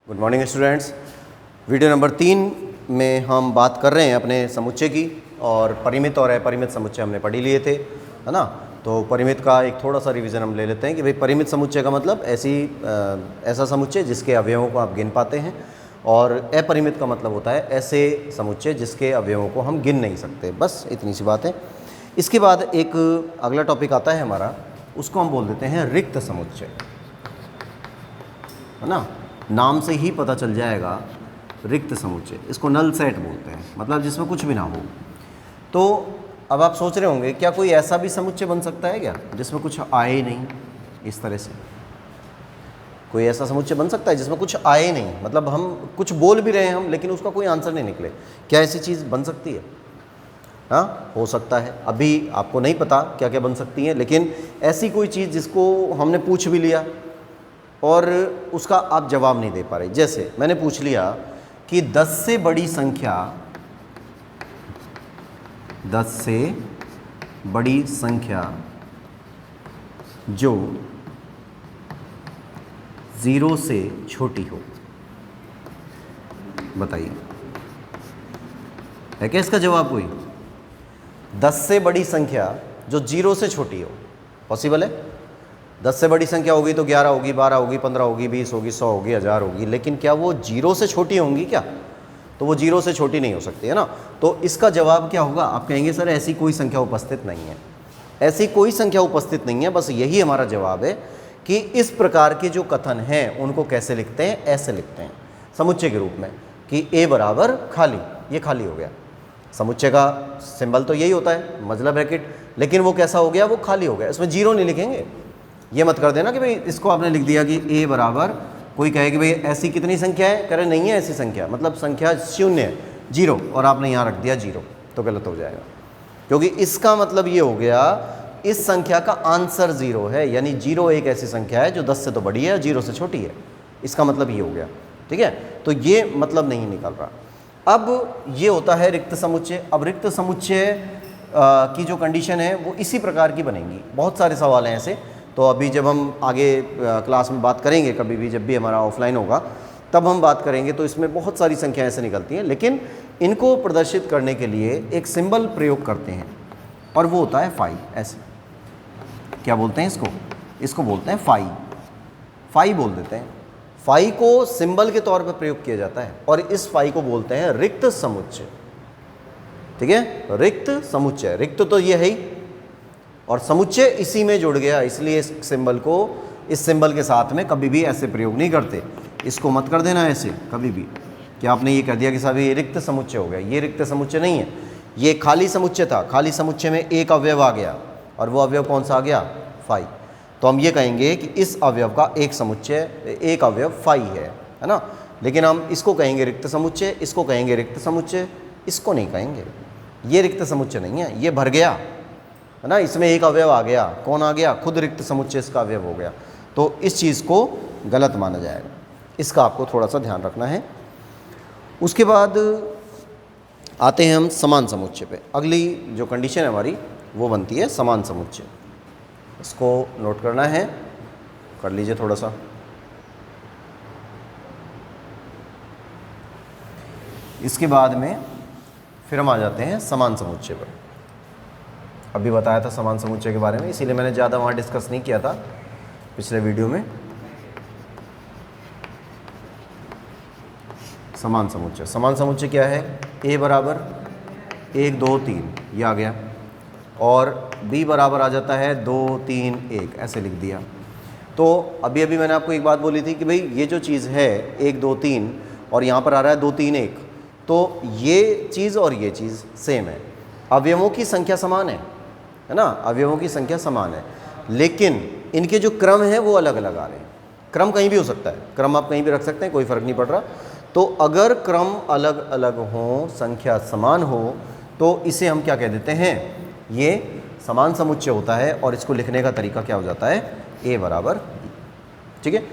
Good morning students. Video number 3 में हम बात कर रहे हैं अपने समुच्चय की, और परिमित और अपरिमित समुच्चय हमने पढ़ ही लिए थे, है ना। तो परिमित का एक थोड़ा सा रिवीजन हम ले लेते हैं कि भाई परिमित समुच्चय का मतलब ऐसा समुच्चय जिसके अवयवों को आप गिन पाते हैं, और अपरिमित का मतलब होता है ऐसे समुच्चय जिसके अवयवों को हम गिन नहीं सकते। बस इतनी सी बात है। इसके बाद एक अगला टॉपिक आता है हमारा, उसको हम बोल देते हैं रिक्त समुच्चय, है ना। नाम से ही पता चल जाएगा रिक्त समुच्चय, इसको नल सेट बोलते हैं, मतलब जिसमें कुछ भी ना हो। तो अब आप सोच रहे होंगे क्या कोई ऐसा भी समुच्चय बन सकता है क्या जिसमें कुछ आए ही नहीं? इस तरह से कोई ऐसा समुच्चय बन सकता है जिसमें कुछ आए ही नहीं, मतलब हम कुछ बोल भी रहे हैं हम, लेकिन उसका कोई आंसर नहीं निकले। क्या ऐसी चीज़ बन सकती है? हाँ, हो सकता है। अभी आपको नहीं पता क्या क्या बन सकती है, लेकिन ऐसी कोई चीज़ जिसको हमने पूछ भी लिया और उसका आप जवाब नहीं दे पा रहे। जैसे मैंने पूछ लिया कि 10 से बड़ी संख्या, 10 से बड़ी संख्या जो 0 से छोटी हो, बताइए है क्या इसका जवाब कोई? 10 से बड़ी संख्या जो 0 से छोटी हो, पॉसिबल है? 10 से बड़ी संख्या होगी तो 11 होगी, 12 होगी, 15 होगी, 20 होगी, 100 होगी, 1000 होगी, लेकिन क्या वो 0 से छोटी होंगी क्या? तो वो 0 से छोटी नहीं हो सकती, है ना। तो इसका जवाब क्या होगा? आप कहेंगे सर ऐसी कोई संख्या उपस्थित नहीं है। ऐसी कोई संख्या उपस्थित नहीं है, बस यही हमारा जवाब है कि इस प्रकार के जो कथन हैं उनको कैसे लिखते हैं? ऐसे लिखते हैं समुच्चय के रूप में कि ए बराबर खाली, ये खाली हो गया। समुच्चय का सिंबल तो यही होता है, मतलब ब्रैकेट, लेकिन वो कैसा हो गया? वो खाली हो गया। इसमें 0 नहीं लिखेंगे। ये मत कर देना कि भाई इसको आपने लिख दिया कि ए बराबर, कोई कहे कि भाई ऐसी कितनी संख्या है, कह रहे नहीं है ऐसी संख्या, मतलब संख्या शून्य है, 0, और आपने यहाँ रख दिया 0, तो गलत हो जाएगा। क्योंकि इसका मतलब ये हो गया इस संख्या का आंसर 0 है, यानी 0 एक ऐसी संख्या है जो 10 से तो बड़ी है, 0 से छोटी है। इसका मतलब ये हो गया, ठीक है। तो ये मतलब नहीं निकल रहा। अब ये होता है रिक्त समुच्चय। अब रिक्त समुच्चय की जो कंडीशन है वो इसी प्रकार की बनेंगी। बहुत सारे सवाल हैं ऐसे, तो अभी जब हम आगे क्लास में बात करेंगे, कभी भी जब भी हमारा ऑफलाइन होगा तब हम बात करेंगे, तो इसमें बहुत सारी संख्याएं ऐसे निकलती हैं, लेकिन इनको प्रदर्शित करने के लिए एक सिंबल प्रयोग करते हैं, और वो होता है फाई। ऐसे क्या बोलते हैं इसको? इसको बोलते हैं फाई। फाई बोल देते हैं। फाई को सिंबल के तौर पर प्रयोग किया जाता है, और इस फाई को बोलते हैं रिक्त समुच्चय, ठीक है। रिक्त समुच्चय, रिक्त तो ये है ही, और समुच्चय इसी में जुड़ गया, इसलिए इस सिंबल को इस सिंबल के साथ में कभी भी ऐसे प्रयोग नहीं करते। इसको मत कर देना ऐसे कभी भी कि आपने ये कह दिया कि साहब ये रिक्त समुच्चय हो गया। ये रिक्त समुच्चय नहीं है, ये खाली समुच्चय था। खाली समुच्चय में एक अवयव आ गया, और वो अवयव कौन सा आ गया? फाई। तो हम ये कहेंगे कि इस अवयव का एक समुच्चय, एक अवयव फाई है ना। लेकिन हम इसको कहेंगे रिक्त समुच्चय, इसको कहेंगे रिक्त समुच्चय, इसको नहीं कहेंगे। ये रिक्त समुच्चय नहीं है, ये भर गया, है ना। इसमें एक अवयव आ गया, कौन आ गया? खुद रिक्त समुच्चय इसका अवयव हो गया, तो इस चीज़ को गलत माना जाएगा। इसका आपको थोड़ा सा ध्यान रखना है। उसके बाद आते हैं हम समान समुच्चय पे। अगली जो कंडीशन है हमारी वो बनती है समान समुच्चय। इसको नोट करना है, कर लीजिए थोड़ा सा। इसके बाद में फिर हम आ जाते हैं समान समुच्चय पर। अभी बताया था समान समुच्चय के बारे में, इसीलिए मैंने ज़्यादा वहाँ डिस्कस नहीं किया था पिछले वीडियो में। समान समुच्चय, समान समुच्चय क्या है? ए बराबर 1 2 3, ये आ गया, और बी बराबर आ जाता है 2 3 1, ऐसे लिख दिया। तो अभी अभी मैंने आपको एक बात बोली थी कि भाई ये जो चीज़ है 1 2 3, और यहाँ पर आ रहा है 2 3 1, तो ये चीज़ और ये चीज़ सेम है। अवयवों की संख्या समान है ना, अवयवों की संख्या समान है, लेकिन इनके जो क्रम है वो अलग अलग आ रहे हैं। क्रम कहीं भी हो सकता है, क्रम आप कहीं भी रख सकते हैं, कोई फ़र्क नहीं पड़ रहा। तो अगर क्रम अलग अलग हो, संख्या समान हो, तो इसे हम क्या कह देते हैं? ये समान समुच्चय होता है, और इसको लिखने का तरीका क्या हो जाता है? ए बराबर बी, ठीक है।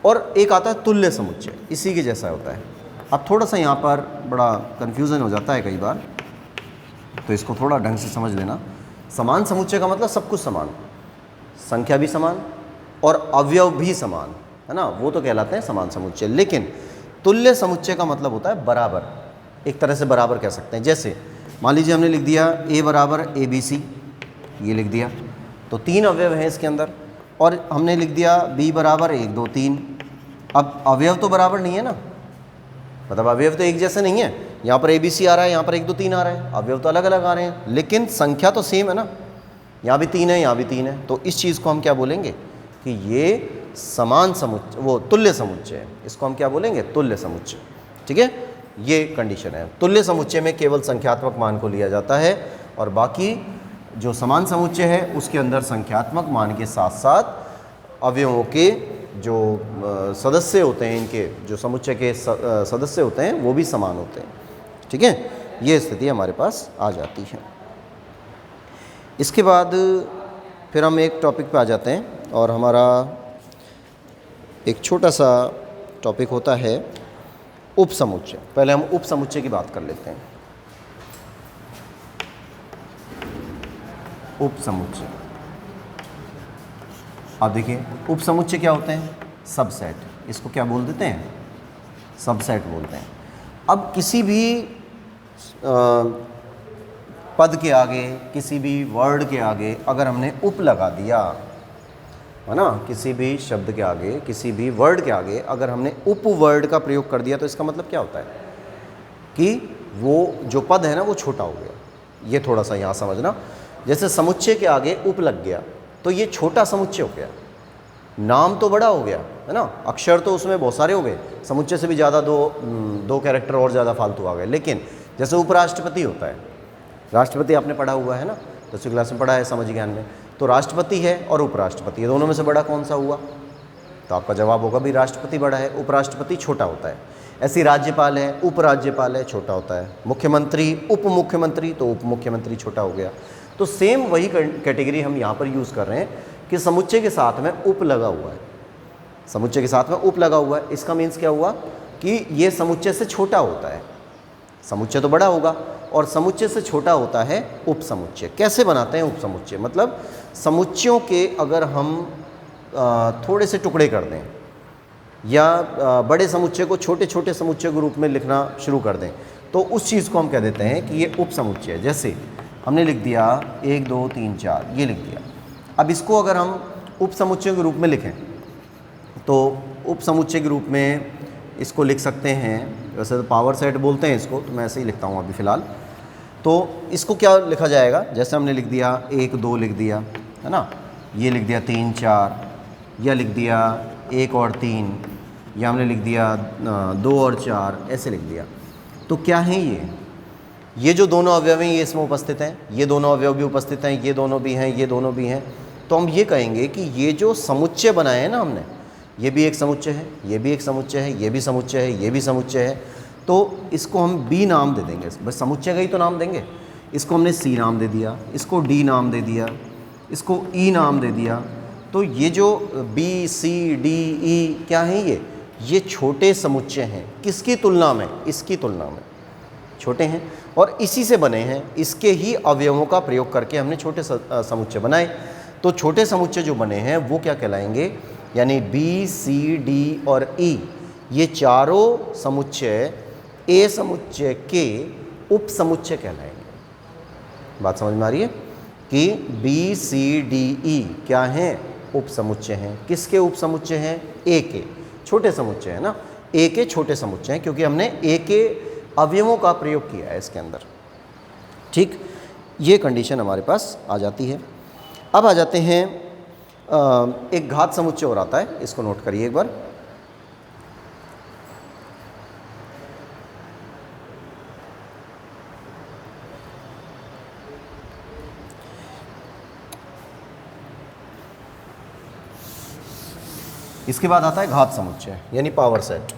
और एक आता है तुल्य समुच्चय, इसी के जैसा होता है। अब थोड़ा सा यहाँ पर बड़ा कन्फ्यूज़न हो जाता है कई बार, तो इसको थोड़ा ढंग से समझ लेना। समान समुच्चय का मतलब सब कुछ समान, संख्या भी समान और अवयव भी समान, है ना, वो तो कहलाते हैं समान समुच्चय। लेकिन तुल्य समुच्चय का मतलब होता है बराबर, एक तरह से बराबर कह सकते हैं। जैसे मान लीजिए हमने लिख दिया a बराबर ABC, ये लिख दिया, तो 3 अवयव हैं इसके अंदर, और हमने लिख दिया b बराबर 1 2 3। अब अवयव तो बराबर नहीं है ना, मतलब अवयव तो एक जैसे नहीं है, यहाँ पर ABC आ रहा है, यहाँ पर 1 2 3 आ रहा है, अवयव तो अलग अलग आ रहे हैं, लेकिन संख्या तो सेम है ना, यहाँ भी 3 है, यहाँ भी 3 है। तो इस चीज़ को हम क्या बोलेंगे कि ये समान समुच्चय, वो तुल्य समुच्चय है, इसको हम क्या बोलेंगे, तुल्य समुच्चय। ठीक है, ये कंडीशन है। तुल्य समुच्चय में केवल संख्यात्मक मान को लिया जाता है, और बाकी जो समान समुच्चय है उसके अंदर संख्यात्मक मान के साथ साथ अवयवों के जो सदस्य होते हैं, इनके जो समुच्चय के सदस्य होते हैं वो भी समान होते हैं। ठीक है, ये स्थिति हमारे पास आ जाती है। इसके बाद फिर हम एक टॉपिक पे आ जाते हैं, और हमारा एक छोटा सा टॉपिक होता है उपसमुच्चय। पहले हम उपसमुच्चय की बात कर लेते हैं। उपसमुच्चय, अब देखिए उपसमुच्चय क्या होते हैं, सबसेट, इसको क्या बोल देते हैं, सबसेट बोलते हैं। अब किसी भी पद के आगे, किसी भी वर्ड के आगे अगर हमने उप लगा दिया है ना, किसी भी शब्द के आगे, किसी भी वर्ड के आगे अगर हमने उप वर्ड का प्रयोग कर दिया, तो इसका मतलब क्या होता है कि वो जो पद है ना वो छोटा हो गया। ये थोड़ा सा यहाँ समझना, जैसे समुच्चय के आगे उप लग गया तो ये छोटा समुच्चय हो गया, नाम तो बड़ा हो गया है ना, अक्षर तो उसमें बहुत सारे हो गए, समुच्चय से भी ज़्यादा दो कैरेक्टर और ज़्यादा फालतू आ गए। लेकिन जैसे उपराष्ट्रपति होता है, राष्ट्रपति आपने पढ़ा हुआ है ना, 10वीं क्लास में पढ़ा है समाज ज्ञान में, तो राष्ट्रपति है और उपराष्ट्रपति, ये दोनों में से बड़ा कौन सा हुआ, तो आपका जवाब होगा भी राष्ट्रपति बड़ा है, उपराष्ट्रपति छोटा होता है। ऐसी राज्यपाल है, उपराज्यपाल है, छोटा होता है। मुख्यमंत्री, उप मुख्यमंत्री, तो उप मुख्यमंत्री छोटा हो गया। तो सेम वही कैटेगरी हम यहाँ पर यूज़ कर रहे हैं कि समुच्चय के साथ में उप लगा हुआ है, समुच्चय के साथ में उप लगा हुआ है। इसका मीन्स क्या हुआ कि ये समुच्चय से छोटा होता है, समुच्चय तो बड़ा होगा और समुच्चय से छोटा होता है उपसमुच्चय। कैसे बनाते हैं उपसमुच्चय, मतलब समुच्चयों के अगर हम थोड़े से टुकड़े कर दें या बड़े समुच्चय को छोटे छोटे समुच्चय के रूप में लिखना शुरू कर दें, तो उस चीज़ को हम कह देते हैं कि ये उपसमुच्चय है। जैसे हमने लिख दिया 1 2 3 4, ये लिख दिया। अब इसको अगर हम उपसमुच्चय के रूप में लिखें तो उपसमुच्चय के रूप में इसको लिख सकते हैं, वैसे तो पावर सेट बोलते हैं इसको, तो मैं ऐसे ही लिखता हूँ अभी फ़िलहाल। तो इसको क्या लिखा जाएगा, जैसे हमने लिख दिया 1 2 लिख दिया है ना, ये लिख दिया 3 4, या लिख दिया 1 और 3, या हमने लिख दिया 2 और 4, ऐसे लिख दिया। तो क्या है ये जो दोनों अवयव हैं ये इसमें उपस्थित हैं, ये दोनों अवयव भी उपस्थित हैं, ये दोनों भी हैं, ये दोनों भी हैं। तो हम ये कहेंगे कि ये जो समुच्चय बनाए हैं ना हमने, ये भी एक समुच्चय है, ये भी एक समुच्चय है, ये भी समुच्चय है, ये भी समुच्चय है। तो इसको हम बी नाम दे देंगे, बस समुच्चय का ही तो नाम देंगे। इसको हमने सी नाम दे दिया, इसको डी नाम दे दिया, इसको ई नाम दे दिया। तो ये जो बी सी डी ई क्या है, ये छोटे समुच्चय हैं। किसकी तुलना में, इसकी तुलना में छोटे हैं, और इसी से बने हैं, इसके ही अवयवों का प्रयोग करके हमने छोटे समुच्चय बनाए। तो छोटे समुच्चय जो बने हैं वो क्या कहलाएंगे, यानी बी सी डी और ई, ये चारों समुच्चय ए समुच्चय के उप समुच्चय कहलाएंगे। बात समझ में आ रही है कि बी सी डी ई क्या हैं, उप समुच्चय हैं। किसके उप समुच्चय हैं, ए के, छोटे समुच्चय है ना, ए के छोटे समुच्चय हैं, क्योंकि हमने ए के अवयवों का प्रयोग किया है इसके अंदर। ठीक, ये कंडीशन हमारे पास आ जाती है। अब आ जाते हैं एक घात समुच्चय और आता है, इसको नोट करिए एक बार। इसके बाद आता है घात समुच्चय यानी पावर सेट।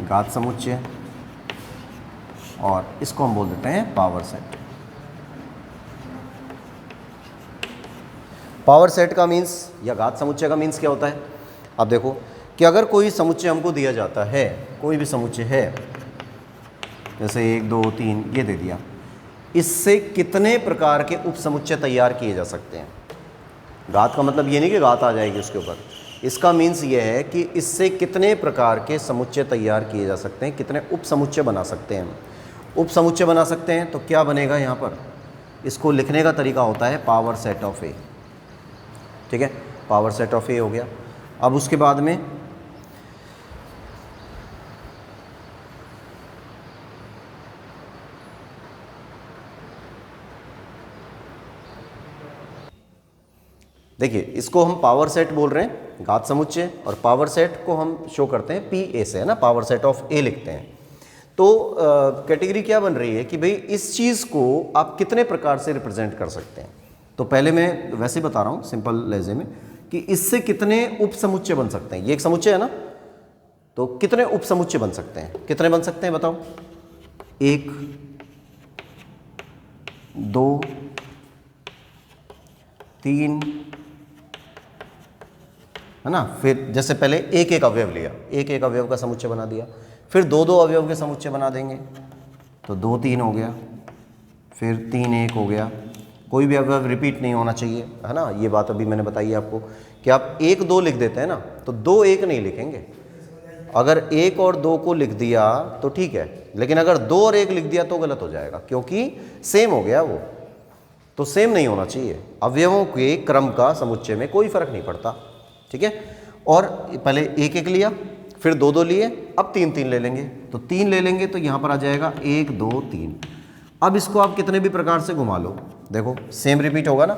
घात समुच्चय, और इसको हम बोल देते हैं पावर सेट। पावर सेट का मीन्स या घात समुच्चय का मीन्स क्या होता है। अब देखो कि अगर कोई समुच्चय हमको दिया जाता है, कोई भी समुच्चय है, जैसे 1 2 3 ये दे दिया, इससे कितने प्रकार के उप समुच्चय तैयार किए जा सकते हैं। घात का मतलब ये नहीं कि घात आ जाएगी उसके ऊपर, इसका मीन्स ये है कि इससे कितने प्रकार के समुच्चय तैयार किए जा सकते हैं, कितने उप समुच्चय बना सकते हैं। उप समुच्चय बना सकते हैं तो क्या बनेगा यहाँ पर, इसको लिखने का तरीका होता है पावर सेट ऑफ ए। ठीक है, पावर सेट ऑफ ए हो गया। अब उसके बाद में देखिए, इसको हम पावर सेट बोल रहे हैं, घात समुच्चय, और पावर सेट को हम शो करते हैं पी ए से, है ना, पावर सेट ऑफ ए लिखते हैं। तो कैटेगरी क्या बन रही है कि भाई इस चीज़ को आप कितने प्रकार से रिप्रेजेंट कर सकते हैं। तो पहले मैं वैसे बता रहा हूँ सिंपल लहजे में कि इससे कितने उप समुच्चय बन सकते हैं। ये एक समुच्चय है ना, तो कितने उप समुच्चय बन सकते हैं, कितने बन सकते हैं बताओ। 1 2 3, है ना। फिर जैसे पहले एक एक अवयव लिया, एक एक अवयव का समुच्चय बना दिया, फिर 2 अवयव के समुच्चय बना देंगे, तो 2 3 हो गया, फिर 3 1 हो गया। कोई भी अवयव रिपीट नहीं होना चाहिए, है ना। ये बात अभी मैंने बताई आपको कि आप 1 2 लिख देते हैं ना, तो 2 1 नहीं लिखेंगे। अगर 1 और 2 को लिख दिया तो ठीक है, लेकिन अगर 2 और 1 लिख दिया तो गलत हो जाएगा, क्योंकि सेम हो गया वो, तो सेम नहीं होना चाहिए। अवयवों के क्रम का समुच्चय में कोई फर्क नहीं पड़ता। ठीक है, और पहले 1 1 लिया, फिर 2 2 लिए, अब 3 3 ले लेंगे, तो 3 ले लेंगे तो यहाँ पर आ जाएगा 1 2 3। अब इसको आप कितने भी प्रकार से घुमा लो, देखो सेम रिपीट होगा ना,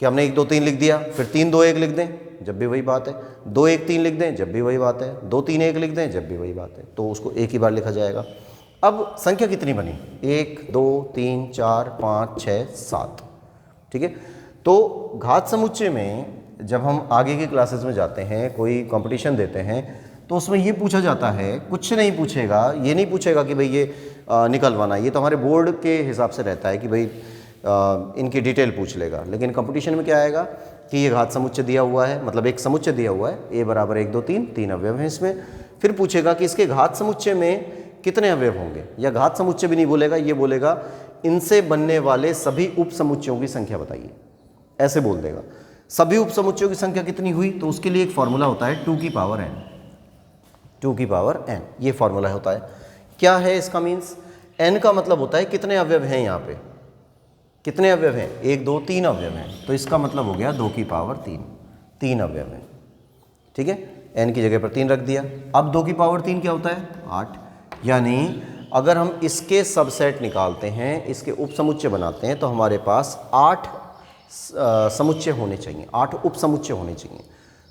कि हमने 1 2 3 लिख दिया, फिर 3 2 1 लिख दें, जब भी वही बात है। 2 1 3 लिख दें, जब भी वही बात है। 2 3 1 लिख दें, जब भी वही बात है, तो उसको एक ही बार लिखा जाएगा। अब संख्या कितनी बनी, 1 2 3 4 5 6 7। ठीक है, तो घात समुच्चय में जब हम आगे की क्लासेस में जाते हैं, कोई कंपटीशन देते हैं, तो उसमें ये पूछा जाता है, कुछ नहीं पूछेगा, ये नहीं पूछेगा कि भाई ये निकलवाना, ये तो हमारे बोर्ड के हिसाब से रहता है कि भाई इनकी डिटेल पूछ लेगा। लेकिन कंपटीशन में क्या आएगा कि ये घात समुच्चय दिया हुआ है, मतलब एक समुच्चय दिया हुआ है, a बराबर 1 2 3, 3 अवयव हैं इसमें। फिर पूछेगा कि इसके घात समुच्चय में कितने अवयव होंगे, या घात समुच्चय भी नहीं बोलेगा, ये बोलेगा इनसे बनने वाले सभी उप समुच्चयों की संख्या बताइए, ऐसे बोल देगा। सभी उप समुच्चयों की संख्या कितनी हुई, तो उसके लिए एक फॉर्मूला होता है 2 की पावर n, 2 की पावर n, ये फॉर्मूला होता है। क्या है इसका मीन्स, n का मतलब होता है कितने अवयव हैं, यहाँ पे कितने अवयव हैं, 1 2 3 अवयव हैं, तो इसका मतलब हो गया 2 की पावर 3, 3 अवयव हैं। ठीक है, n की जगह पर 3 रख दिया। अब 2 की पावर 3 क्या होता है, 8। यानी अगर हम इसके सबसेट निकालते हैं, इसके उप समुच्चय बनाते हैं, तो हमारे पास 8 समुच्चय होने चाहिए, 8 उप समुच्चय होने चाहिए।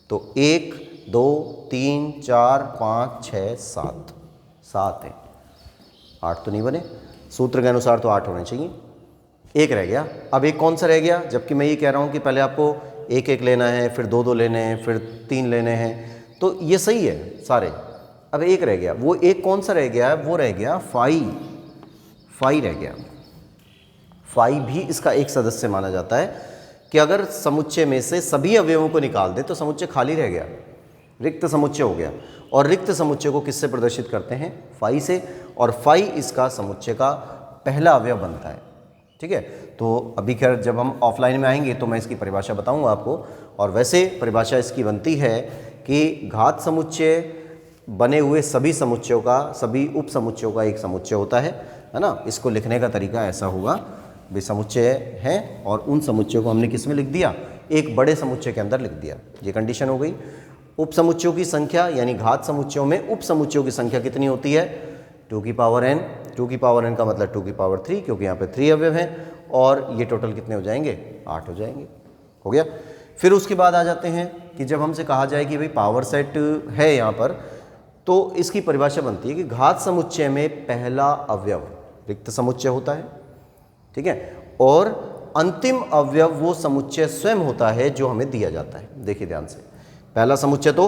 तो 1 2 3 4 5 6 7, 7 है, 8 तो नहीं बने, सूत्र के अनुसार तो 8 होने चाहिए। एक रह गया, अब एक कौन सा रह गया, जबकि मैं ये कह रहा हूँ कि पहले आपको 1 1 लेना है, फिर 2 2 लेने हैं, फिर 3 लेने हैं, तो ये सही है सारे। अब एक रह गया, वो एक कौन सा रह गया, वो रह गया 5 रह गया। 5 भी इसका एक सदस्य माना जाता है कि अगर समुच्चय में से सभी अवयवों को निकाल दे तो समुच्चय खाली रह गया, रिक्त समुच्चय हो गया। और रिक्त समुच्चय को किससे प्रदर्शित करते हैं, 5 से, और 5 इसका समुच्चय का पहला अवयव बनता है। ठीक है, तो अभी खैर जब हम ऑफलाइन में आएंगे तो मैं इसकी परिभाषा बताऊंगा आपको। और वैसे परिभाषा इसकी बनती है कि घात समुच्चय बने हुए सभी समुच्चयों का, सभी उप समुच्चयों का एक समुच्चय होता है ना। इसको लिखने का तरीका ऐसा होगा, भी समुच्चय हैं और उन समुच्चयों को हमने किस में लिख दिया, एक बड़े समुच्चय के अंदर लिख दिया। ये कंडीशन हो गई। उप समुच्चयों की संख्या, यानी घात समुच्चयों में उप समुच्चयों की संख्या कितनी होती है, 2 की पावर n। 2 की पावर n का मतलब 2 की पावर 3, क्योंकि यहाँ पे 3 अवयव हैं, और ये टोटल कितने हो जाएंगे, 8 हो जाएंगे। हो गया। फिर उसके बाद आ जाते हैं कि जब हमसे कहा जाए कि भाई पावर सेट है यहाँ पर, तो इसकी परिभाषा बनती है कि घात समुच्चय में पहला अवयव रिक्त समुच्चय होता है। ठीक है, और अंतिम अवयव वो समुच्चय स्वयं होता है जो हमें दिया जाता है। देखिए ध्यान से, पहला समुच्चय तो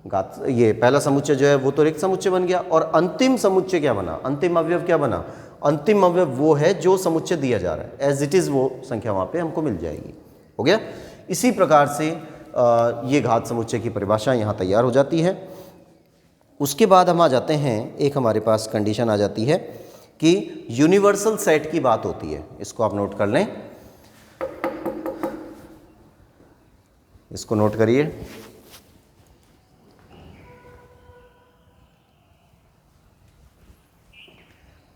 घात, ये पहला समुच्चय जो है वो तो रिक्त समुच्चय बन गया, और अंतिम समुच्चय क्या बना, अंतिम अवयव क्या बना, अंतिम अवयव वो है जो समुच्चय दिया जा रहा है, एज इट इज़ वो संख्या वहाँ पे हमको मिल जाएगी। हो गया। इसी प्रकार से ये घात समुच्चय की परिभाषा यहाँ तैयार हो जाती है। उसके बाद हम आ जाते हैं, एक हमारे पास कंडीशन आ जाती है कि यूनिवर्सल सेट की बात होती है। इसको आप नोट कर लें, इसको नोट करिए।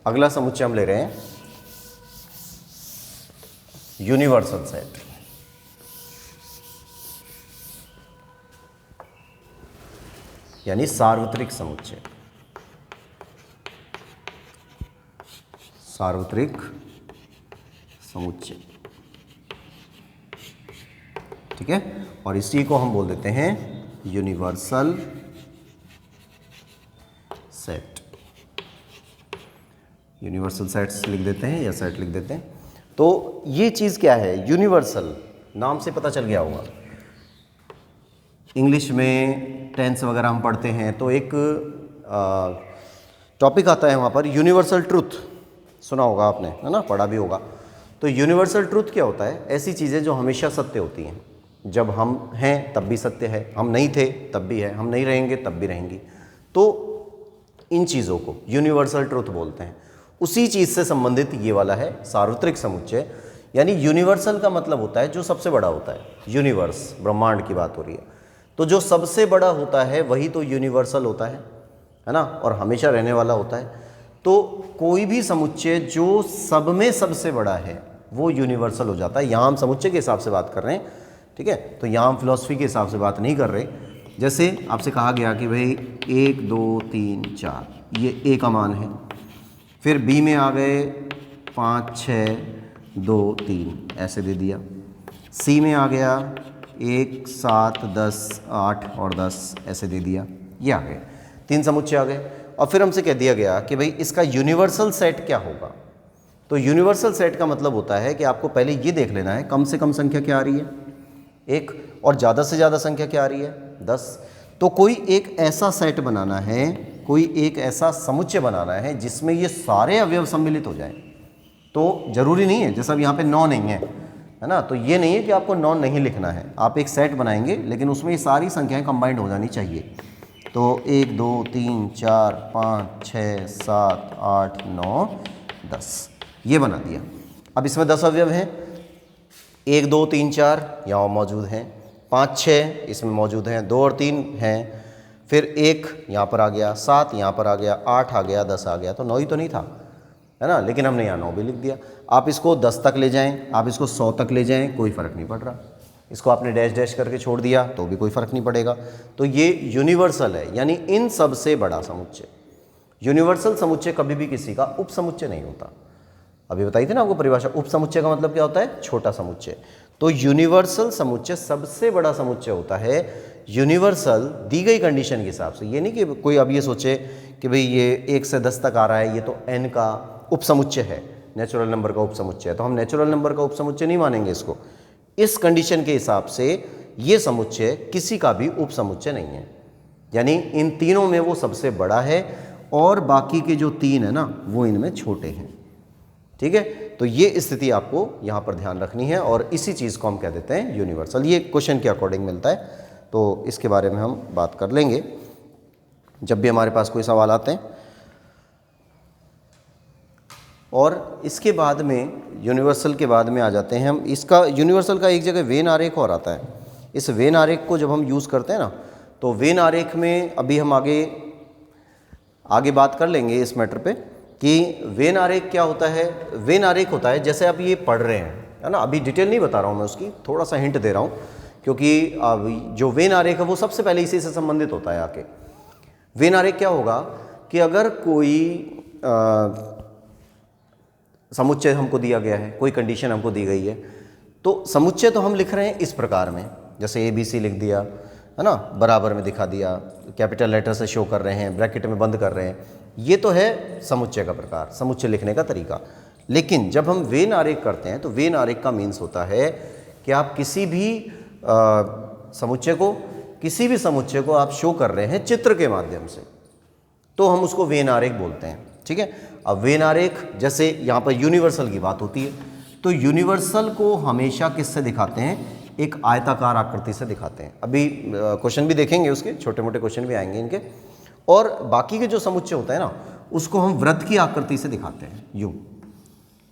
अगला समुच्चय हम ले रहे हैं यूनिवर्सल सेट। यानी सार्वत्रिक समुच्चय। सार्वत्रिक समुच्चय, ठीक है। और इसी को हम बोल देते हैं यूनिवर्सल सेट। यूनिवर्सल सेट्स लिख देते हैं या सेट लिख देते हैं। तो ये चीज़ क्या है, यूनिवर्सल, नाम से पता चल गया होगा। इंग्लिश में टेंस वगैरह हम पढ़ते हैं तो एक टॉपिक आता है वहाँ पर यूनिवर्सल ट्रूथ, सुना होगा आपने, है ना, पढ़ा भी होगा। तो यूनिवर्सल ट्रूथ क्या होता है, ऐसी चीज़ें जो हमेशा सत्य होती हैं। जब हम हैं तब भी सत्य है, हम नहीं थे तब भी है, हम नहीं रहेंगे तब भी रहेंगी। तो इन चीज़ों को यूनिवर्सल ट्रूथ बोलते हैं। उसी चीज़ से संबंधित ये वाला है सार्वत्रिक समुच्चय। यानी यूनिवर्सल का मतलब होता है जो सबसे बड़ा होता है। यूनिवर्स, ब्रह्मांड की बात हो रही है, तो जो सबसे बड़ा होता है वही तो यूनिवर्सल होता है ना, और हमेशा रहने वाला होता है। तो कोई भी समुच्चय जो सब में सबसे बड़ा है वो यूनिवर्सल हो जाता है। यहाँ हम समुच्चय के हिसाब से बात कर रहे हैं, ठीक है। तो यहाँ हम फिलॉसफी के हिसाब से बात नहीं कर रहे। जैसे आपसे कहा गया कि भाई 1 2 3 4 ये A का मान है, फिर B में आ गए 5 6 2 3 ऐसे दे दिया, C में आ गया 1 7 10 8 और 10 ऐसे दे दिया, ये आ गए 3 समुच्चय आ गए। और फिर हमसे कह दिया गया कि भाई इसका यूनिवर्सल सेट क्या होगा। तो यूनिवर्सल सेट का मतलब होता है कि आपको पहले ये देख लेना है कम से कम संख्या क्या आ रही है 1, और ज़्यादा से ज़्यादा संख्या क्या आ रही है 10। तो कोई एक ऐसा सेट बनाना है, कोई एक ऐसा समुच्चय बनाना है जिसमें ये सारे अवयव सम्मिलित हो जाएं। तो ज़रूरी नहीं है, जैसा अब यहाँ पे 9 नहीं है ना, तो ये नहीं है कि आपको 9 नहीं लिखना है। आप एक सेट बनाएंगे लेकिन उसमें ये सारी संख्याएं कंबाइंड हो जानी चाहिए। तो 1 2 3 4 5 6 7 8 9 10 ये बना दिया। अब इसमें 10 अवयव हैं, 1 2 3 4 यहाँ मौजूद हैं, 5 6 इसमें मौजूद हैं, 2 और 3 हैं, फिर 1 यहाँ पर आ गया, 7 यहाँ पर आ गया, 8 आ गया, 10 आ गया। तो 9 ही तो नहीं था, है ना, लेकिन हमने यहाँ 9 भी लिख दिया। आप इसको 10 तक ले जाएं, आप इसको 100 तक ले जाएं, कोई फ़र्क नहीं पड़ रहा। इसको आपने डैश डैश करके छोड़ दिया तो भी कोई फ़र्क नहीं पड़ेगा। तो ये यूनिवर्सल है, यानी इन सबसे बड़ा समुच्चय। यूनिवर्सल समुच्चय कभी भी किसी का उप समुच्चय नहीं होता। अभी बताई थी ना आपको परिभाषा, उप समुच्चय का मतलब क्या होता है, छोटा समुच्चय। तो यूनिवर्सल समुच्चय सबसे बड़ा समुच्चय होता है। यूनिवर्सल दी गई कंडीशन के हिसाब से, ये नहीं कि कोई अब ये सोचे कि भाई ये 1 से 10 तक आ रहा है, ये तो n का उप समुच्चय है, नेचुरल नंबर का उप समुच्चय है, तो हम नेचुरल नंबर का उप समुच्चय नहीं मानेंगे इसको। इस कंडीशन के हिसाब से ये समुच्चय किसी का भी उप समुच्चय नहीं है, यानी इन तीनों में वो सबसे बड़ा है और बाकी के जो 3 है ना वो इनमें छोटे हैं, ठीक है। तो ये स्थिति आपको यहाँ पर ध्यान रखनी है और इसी चीज़ को हम कह देते हैं यूनिवर्सल। ये क्वेश्चन के अकॉर्डिंग मिलता है, तो इसके बारे में हम बात कर लेंगे जब भी हमारे पास कोई सवाल आते हैं। और इसके बाद में यूनिवर्सल के बाद में आ जाते हैं हम, इसका यूनिवर्सल का एक जगह वेन आरेख और आता है। इस वेन आरेख को जब हम यूज़ करते हैं ना, तो वेन आरेख में अभी हम आगे बात कर लेंगे इस मैटर पे कि वेन आरेख क्या होता है। वेन आरेख होता है जैसे आप ये पढ़ रहे हैं, है ना, अभी डिटेल नहीं बता रहा हूँ मैं, उसकी थोड़ा सा हिंट दे रहा हूँ, क्योंकि अब जो वेन आरेख है वो सबसे पहले इसी से संबंधित होता है आके। वेन आरेख क्या होगा कि अगर कोई समुच्चय हमको दिया गया है, कोई कंडीशन हमको दी गई है, तो समुच्चय तो हम लिख रहे हैं इस प्रकार में, जैसे ABC लिख दिया, है ना, बराबर में दिखा दिया, कैपिटल लेटर से शो कर रहे हैं, ब्रैकेट में बंद कर रहे हैं, ये तो है समुच्चय का प्रकार, समुच्चय लिखने का तरीका। लेकिन जब हम वेन आरेख करते हैं तो वेन आरेख का मीन्स होता है कि आप किसी भी समुच्चय को आप शो कर रहे हैं चित्र के माध्यम से, तो हम उसको वेन आरेख बोलते हैं, ठीक है। अब वेन आरेख, जैसे यहाँ पर यूनिवर्सल की बात होती है, तो यूनिवर्सल को हमेशा किससे दिखाते हैं, एक आयताकार आकृति से दिखाते हैं। अभी क्वेश्चन भी देखेंगे उसके, छोटे मोटे क्वेश्चन भी आएंगे इनके। और बाकी के जो समुच्चय होता है ना, उसको हम वृत्त की आकृति से दिखाते हैं, यूं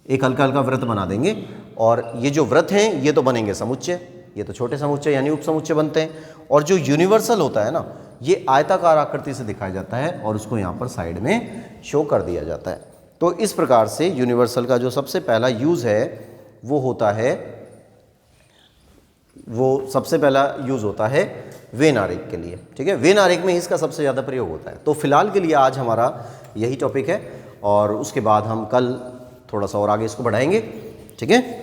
एक हल्का हल्का वृत्त बना देंगे, और ये जो वृत्त हैं ये तो बनेंगे समुच्चय, ये तो छोटे समुच्चय यानी उप समुच्चय बनते हैं, और जो यूनिवर्सल होता है ना ये आयताकार आकृति से दिखाया जाता है और उसको यहाँ पर साइड में शो कर दिया जाता है। तो इस प्रकार से यूनिवर्सल का जो सबसे पहला यूज़ है वो होता है, वो सबसे पहला यूज़ होता है वेन आरेख के लिए, ठीक है। वेन आरेख में इसका सबसे ज़्यादा प्रयोग होता है। तो फिलहाल के लिए आज हमारा यही टॉपिक है, और उसके बाद हम कल थोड़ा सा और आगे इसको बढ़ाएंगे, ठीक है।